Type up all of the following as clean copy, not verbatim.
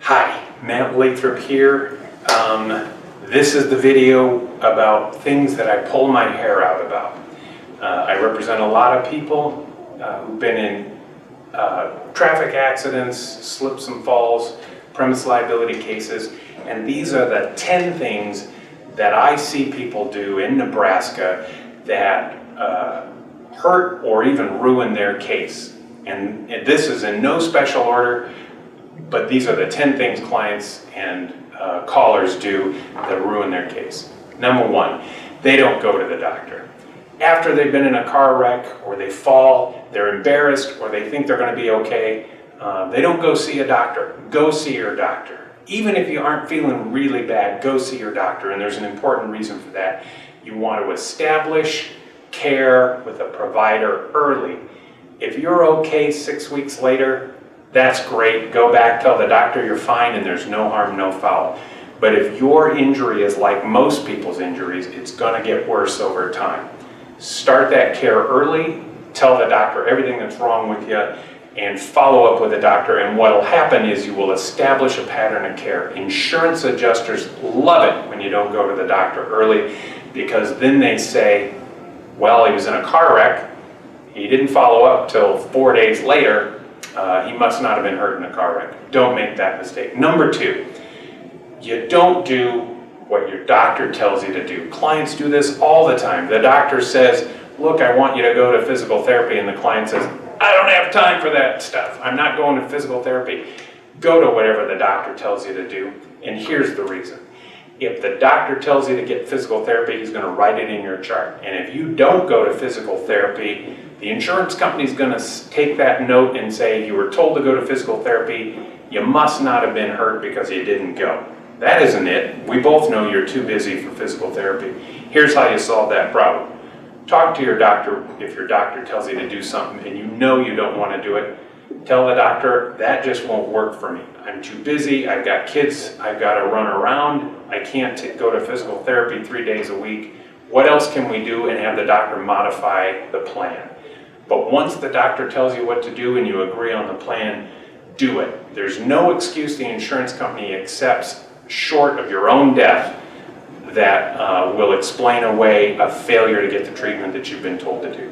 Hi, Matt Lathrop here. This is the video about things that I pull my hair out about. I represent a lot of people who've been in traffic accidents, slips and falls, premise liability cases, and these are the 10 things that I see people do in Nebraska that hurt or even ruin their case. And this is in no special order, but these are the 10 things clients and callers do that ruin their case. Number one, they don't go to the doctor. After they've been in a car wreck or they fall, they're embarrassed or they think they're going to be okay, they don't go see a doctor. Go see your doctor. Even if you aren't feeling really bad, go see your doctor, and there's an important reason for that. You want to establish care with a provider early. If you're okay 6 weeks later, that's great. Go back, tell the doctor you're fine, and there's no harm, no foul. But if your injury is like most people's injuries, it's going to get worse over time. Start that care early, tell the doctor everything that's wrong with you, and follow up with the doctor. And what will happen is you will establish a pattern of care. Insurance adjusters love it when you don't go to the doctor early, because then they say, well, he was in a car wreck, he didn't follow up till 4 days later, he must not have been hurt in a car wreck. Don't make that mistake. Number two, you don't do what your doctor tells you to do. Clients do this all the time. The doctor says, look, I want you to go to physical therapy, and the client says, I don't have time for that stuff. I'm not going to physical therapy. Go to whatever the doctor tells you to do, and here's the reason. If the doctor tells you to get physical therapy, he's going to write it in your chart. And if you don't go to physical therapy, the insurance company's going to take that note and say, you were told to go to physical therapy, you must not have been hurt because you didn't go. That isn't it. We both know you're too busy for physical therapy. Here's how you solve that problem. Talk to your doctor if your doctor tells you to do something and you know you don't want to do it. Tell the doctor, that just won't work for me. I'm too busy, I've got kids, I've got to run around, I can't go to physical therapy 3 days a week. What else can we do? And have the doctor modify the plan. But once the doctor tells you what to do and you agree on the plan, do it. There's no excuse the insurance company accepts short of your own death that will explain away a failure to get the treatment that you've been told to do.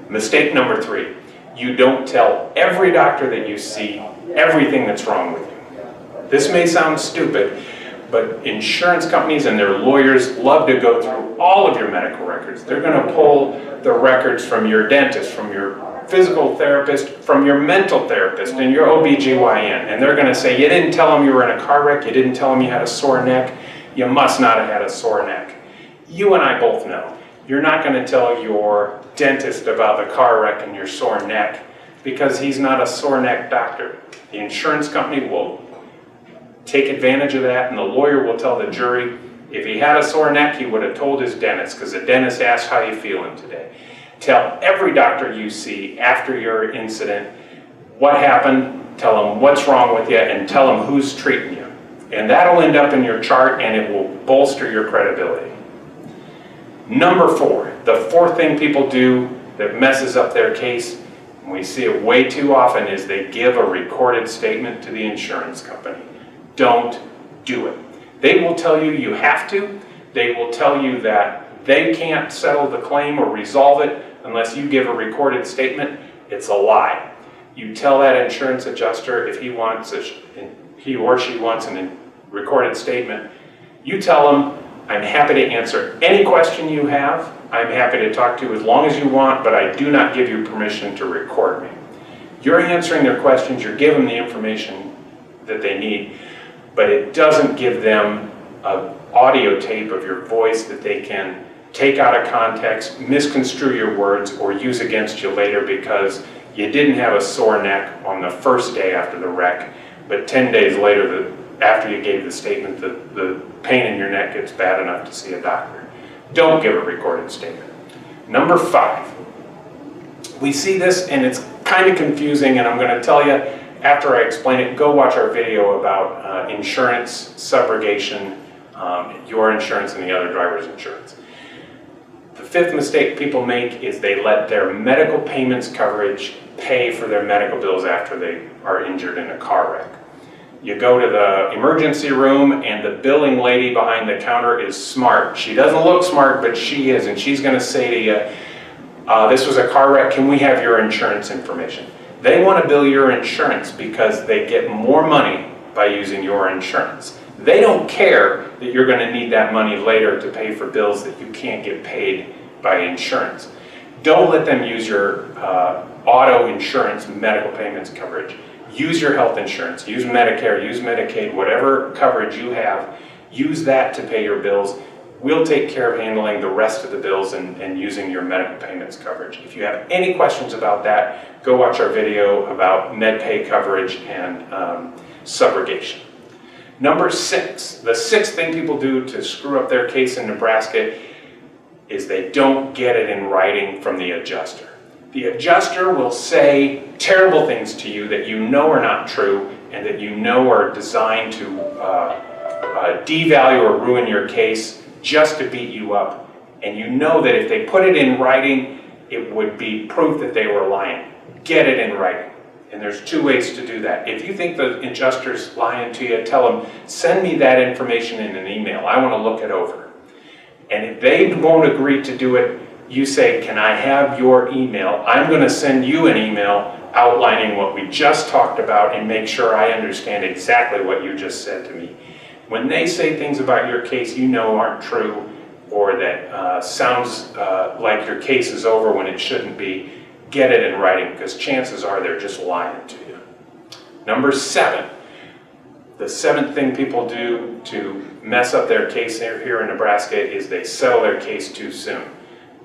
Mistake number three, you don't tell every doctor that you see everything that's wrong with you. This may sound stupid, but insurance companies and their lawyers love to go through all of your medical records. They're going to pull the records from your dentist, from your physical therapist, from your mental therapist, and your OBGYN. And they're going to say, you didn't tell them you were in a car wreck, you didn't tell them you had a sore neck, you must not have had a sore neck. You and I both know, you're not going to tell your dentist about the car wreck and your sore neck because he's not a sore neck doctor. The insurance company will take advantage of that, and the lawyer will tell the jury, if he had a sore neck, he would have told his dentist, because the dentist asked, how you feeling today? Tell every doctor you see after your incident what happened, tell them what's wrong with you, and tell them who's treating you. And that'll end up in your chart, and it will bolster your credibility. Number four, the fourth thing people do that messes up their case, and we see it way too often, is they give a recorded statement to the insurance company. Don't do it. They will tell you you have to. They will tell you that they can't settle the claim or resolve it unless you give a recorded statement. It's a lie. You tell that insurance adjuster if he or she wants a recorded statement, you tell them, I'm happy to answer any question you have. I'm happy to talk to you as long as you want, but I do not give you permission to record me. You're answering their questions, you're giving the information that they need, but it doesn't give them an audio tape of your voice that they can take out of context, misconstrue your words, or use against you later because you didn't have a sore neck on the first day after the wreck, but 10 days later, after you gave the statement, the pain in your neck gets bad enough to see a doctor. Don't give a recorded statement. Number five, we see this and it's kind of confusing, and I'm going to tell you, after I explain it, go watch our video about insurance, subrogation, your insurance and the other driver's insurance. The fifth mistake people make is they let their medical payments coverage pay for their medical bills after they are injured in a car wreck. You go to the emergency room and the billing lady behind the counter is smart. She doesn't look smart, but she is, and she's gonna say to you, this was a car wreck, can we have your insurance information? They wanna bill your insurance because they get more money by using your insurance. They don't care that you're gonna need that money later to pay for bills that you can't get paid by insurance. Don't let them use your auto insurance medical payments coverage. Use your health insurance, use Medicare, use Medicaid, whatever coverage you have, use that to pay your bills. We'll take care of handling the rest of the bills and using your medical payments coverage. If you have any questions about that, go watch our video about MedPay coverage and subrogation. Number 6, the 6th thing people do to screw up their case in Nebraska is they don't get it in writing from the adjuster. The adjuster will say terrible things to you that you know are not true and that you know are designed to devalue or ruin your case just to beat you up. And you know that if they put it in writing, it would be proof that they were lying. Get it in writing. And there's 2 ways to do that. If you think the adjuster's lying to you, tell them, send me that information in an email. I want to look it over. And if they won't agree to do it, you say, can I have your email? I'm going to send you an email outlining what we just talked about and make sure I understand exactly what you just said to me. When they say things about your case you know aren't true or that sounds like your case is over when it shouldn't be, get it in writing because chances are they're just lying to you. Number 7, the 7th thing people do to mess up their case here in Nebraska is they settle their case too soon.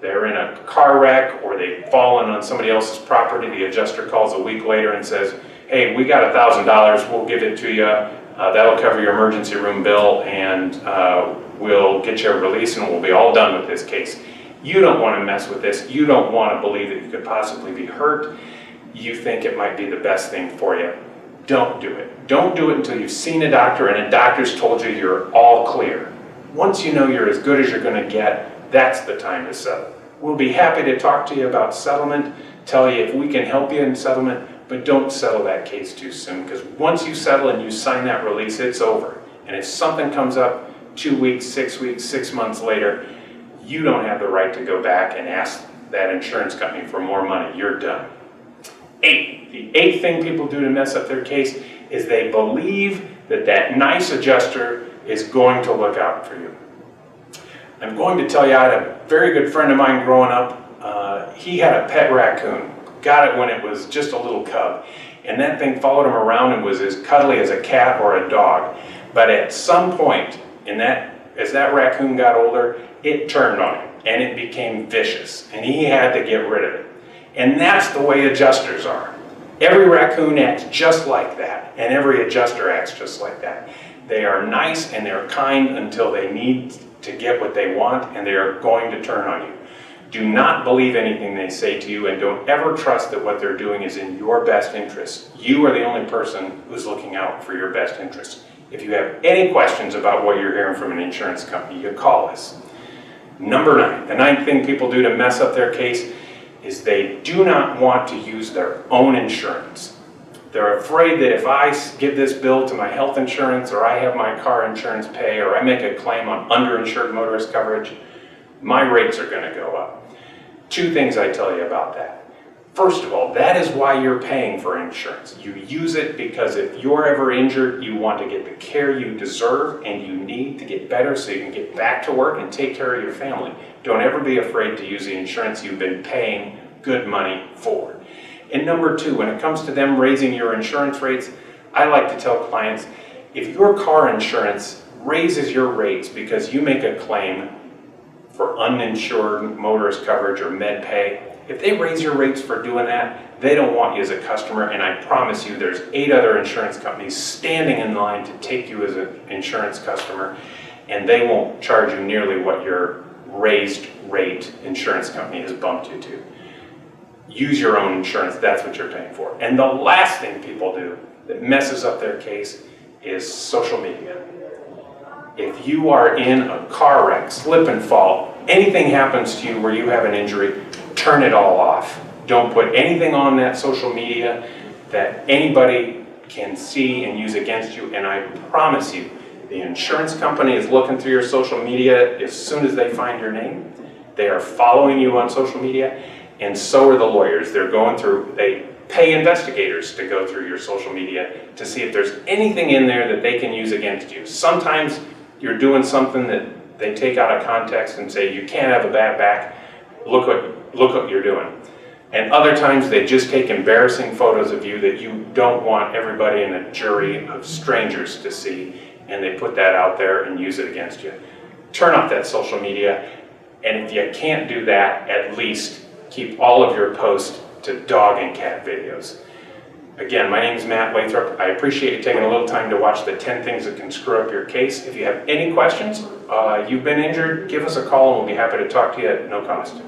They're in a car wreck or they've fallen on somebody else's property. The adjuster calls a week later and says, hey, we got $1,000, we'll give it to you. That'll cover your emergency room bill and we'll get you a release and we'll be all done with this case. You don't want to mess with this. You don't want to believe that you could possibly be hurt. You think it might be the best thing for you. Don't do it. Don't do it until you've seen a doctor and a doctor's told you you're all clear. Once you know you're as good as you're going to get, that's the time to settle. We'll be happy to talk to you about settlement, tell you if we can help you in settlement, but don't settle that case too soon because once you settle and you sign that release, it's over. And if something comes up 2 weeks, 6 weeks, 6 months later, you don't have the right to go back and ask that insurance company for more money. You're done. 8, the 8th thing people do to mess up their case is they believe that that nice adjuster is going to look out for you. I'm going to tell you, I had a very good friend of mine growing up. He had a pet raccoon. Got it when it was just a little cub. And that thing followed him around and was as cuddly as a cat or a dog. But at some point, as that raccoon got older, it turned on him and it became vicious. And he had to get rid of it. And that's the way adjusters are. Every raccoon acts just like that. And every adjuster acts just like that. They are nice and they're kind until they need to get what they want, and they are going to turn on you. Do not believe anything they say to you, and don't ever trust that what they're doing is in your best interest. You are the only person who's looking out for your best interest. If you have any questions about what you're hearing from an insurance company, you call us. Number 9, the 9th thing people do to mess up their case is they do not want to use their own insurance. They're afraid that if I give this bill to my health insurance or I have my car insurance pay or I make a claim on underinsured motorist coverage, my rates are going to go up. 2 things I tell you about that. First of all, that is why you're paying for insurance. You use it because if you're ever injured, you want to get the care you deserve and you need to get better so you can get back to work and take care of your family. Don't ever be afraid to use the insurance you've been paying good money for. And number 2, when it comes to them raising your insurance rates, I like to tell clients, if your car insurance raises your rates because you make a claim for uninsured motorist coverage or med pay, if they raise your rates for doing that, they don't want you as a customer, and I promise you there's 8 other insurance companies standing in line to take you as an insurance customer, and they won't charge you nearly what your raised rate insurance company has bumped you to. Use your own insurance, that's what you're paying for. And the last thing people do that messes up their case is social media. If you are in a car wreck, slip and fall, anything happens to you where you have an injury, turn it all off. Don't put anything on that social media that anybody can see and use against you, and I promise you, the insurance company is looking through your social media as soon as they find your name. They are following you on social media, and so are the lawyers. They're going through, they pay investigators to go through your social media to see if there's anything in there that they can use against you. Sometimes you're doing something that they take out of context and say, you can't have a bad back, look what you're doing. And other times they just take embarrassing photos of you that you don't want everybody in a jury of strangers to see, and they put that out there and use it against you. Turn off that social media, and if you can't do that, at least keep all of your posts to dog and cat videos. Again, my name is Matt Lathrop. I appreciate you taking a little time to watch the 10 things that can screw up your case. If you have any questions, you've been injured, give us a call and we'll be happy to talk to you at no cost.